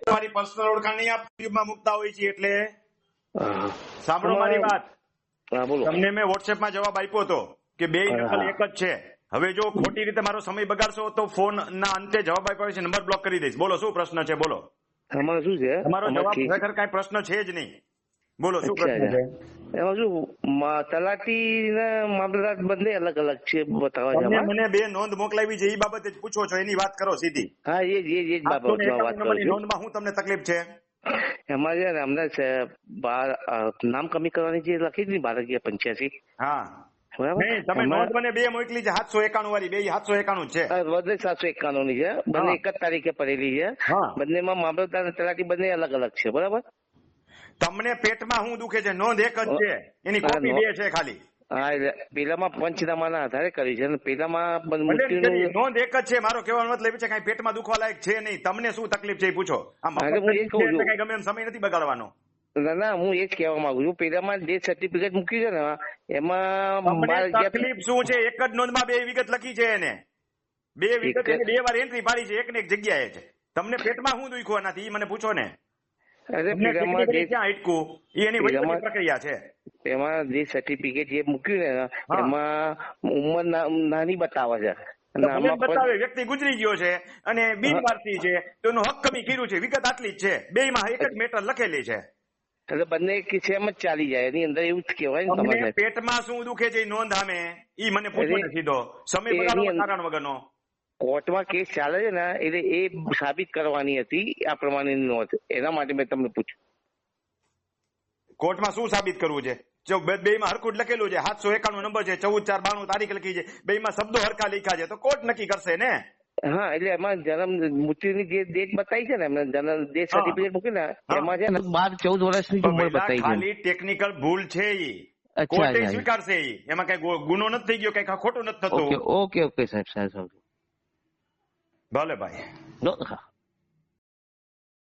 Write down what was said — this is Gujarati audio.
તમારી પર્સનલ ઓળખાણ નહીં યુટ્યુબમાં મૂકતા હોય છે એટલે હા. સાંભળો મારી વાત. હા બોલો. તમને મેં વોટ્સએપમાં જવાબ આપ્યો હતો કે બે નકલ એક જ છે. હવે જો ખોટી રીતે મારો સમય બગાડશો તો ફોન ના અંતે જવાબ આપ્યો છે નંબર બ્લોક કરી દઈશ. બોલો શું પ્રશ્ન છે? બોલો. તમારે શું છે? તમારો જવાબ ખરેખર કઈ પ્રશ્ન છે જ નહીં. બોલો શું પ્રશ્ન છે? એમાં શું તલાટી ને મામલતદાર બંને અલગ અલગ છે બતાવવા તમને જવા. મને બે નોંધ મોકલાવી છે એ બાબતે જ પૂછો છો, એની વાત કરો સીધી. હા એ જ બાબતમાં વાત કરું છું. નોંધમાં શું તમને તકલીફ છે? એમાં છે ને અમને નામ કમી કરવાની જે લખી હતી 1285. હા બરાબર. નહીં, તમે નોંધ મને બે મોકલી છે 791 વાળી, બે 791 છે. વધે 751 ની છે. બંને એક જ તારીખે પડેલી છે. હા. બંનેમાં મામલતદાર અને તલાટી બંને અલગ અલગ છે. બરાબર. તમને પેટમાં શું દુખે છે? નોંધ એક જ છે, એની કોપી બે છે ખાલી. હા એટલે પેલામાં પંચનામાના આધારે કર્યું છે અને પેલામાં ભલે નોંધ એક જ છે. મારો કહેવાનો મતલબ છે કઈ પેટમાં દુખવા લાયક છે નહીં. તમને શું તકલીફ છે એ પૂછો. આ મફત કઈ ગમે એમ સમય નથી બગાડવાનો. ના હું એ જ કહેવા માંગુ છું. પેલામાં ડેથ સર્ટિફિકેટ મૂક્યું છે ને એમાં તકલીફ શું છે? એક જ નોંધમાં બે વિગત લખી છે એને. બે વિગત બે વાર એન્ટ્રી પાડી છે એક ને એક જગ્યાએ છે. તમને પેટમાં શું દુખ્યું નથી મને પૂછો ને. એની પ્રક્રિયા છે. એમાં જે સર્ટિફિકેટ જે મૂક્યું ને એમાં ઉંમર નાની બતાવે છે. બતાવે વ્યક્તિ ગુજરી ગયો છે અને બિનવારસી છે તો એનું હક કમી કર્યું છે. વિગત આટલી જ છે. બે માં એક જ મેટર લખેલી છે. એટલે બંને સેમ જ ચાલી જાય. એની અંદર એવું જ કહેવાય ને તમારે પેટમાં શું દુખે છે નોંધ સામે ઈ મને પૂછો ને સીધો. સમય બગાડવાનો કારણ વગરનો. કોર્ટમાં કેસ ચાલે છે ને એટલે એ સાબિત કરવાની હતી આ પ્રમાણેની નોંધ. એના માટે મેં તમને પૂછ્યું. કોર્ટમાં શું સાબિત કરવું છે? જો બે માં હરખું જ લખેલું છે, 791 નંબર છે, 14/4/92 તારીખ લખી છે, બે માં શબ્દો હરખા લખ્યા છે તો કોર્ટ નક્કી કરશે ને. હા એટલે એમાં જન્મ મૃત્યુની જે ડેટ બતાવી છે ને એમને જન્મ ડેથ સર્ટિફિકેટ મૂકી ને એમાં છે ને 12-14 વર્ષની ઉંમર બતાવી છે. ખાલી ટેકનિકલ ભૂલ છે ઈ. કોર્ટે સ્વીકારશે ઈ. એમાં કઈ ગુનો નથી થઈ ગયો, કઈ ખોટું નથી થતું. ઓકે સાહેબ. ભલે ભાઈ. હા.